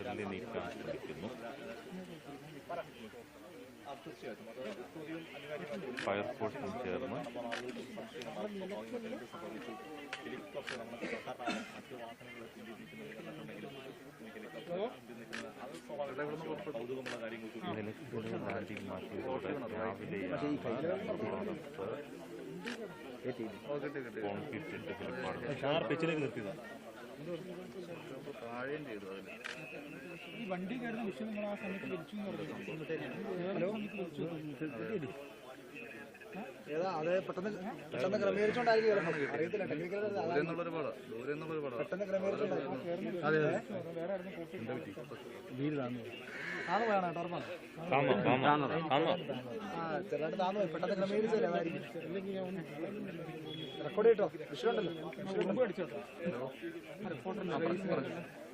തള്ളി നീക്കാൻ ശ്രമിക്കുന്നു. ഫയർഫോഴ്സും ചേർന്ന് നിലയ്ക്കൽ ലാൻഡിംഗ് മാറ്റിയതോടെ രാവിലെയാണ് കോൺക്രീറ്റിന്റെ ഹെലിപ്പാഡ് ഈ വണ്ടി കയറുന്ന വിഷയം നമ്മൾ ആ സമയത്ത് വിളിച്ചു ഏതാ അത് പെട്ടെന്ന് ക്രമീകരിച്ചോണ്ടായിരിക്കും അറിയത്തില്ല പെട്ടെന്ന് ചെറുതായിട്ട് താന്നു പെട്ടെന്ന് ക്രമീകരിച്ചല്ലേ അതായിരിക്കും. റെക്കോർഡ് ചെയ്തോ വിഷയമുണ്ടല്ലോ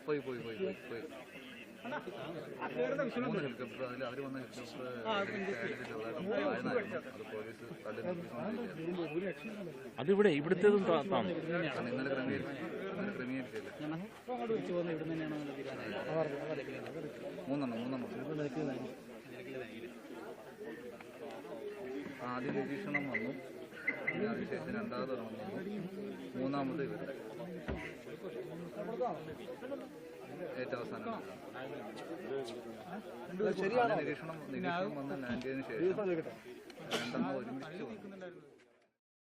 പോയി ഹെലികോപ്റ്റർ അതിൽ അവർ വന്ന അതിവിടെ ഇവിടുത്തേതും ഇന്നലെ ക്രമീകരിച്ചില്ല. മൂന്നെണ്ണം ആദ്യം നിരീക്ഷണം വന്നു, പിന്നെ അതിനുശേഷം രണ്ടാമത് വന്നു, മൂന്നാമത് ഇവരുടെ ഏറ്റവും അവസാനം നിരീക്ഷണം വന്ന് ലാൻഡ് ചെയ്തതിനു ശേഷം രണ്ടെണ്ണം ഒരുമിച്ച് വന്നു.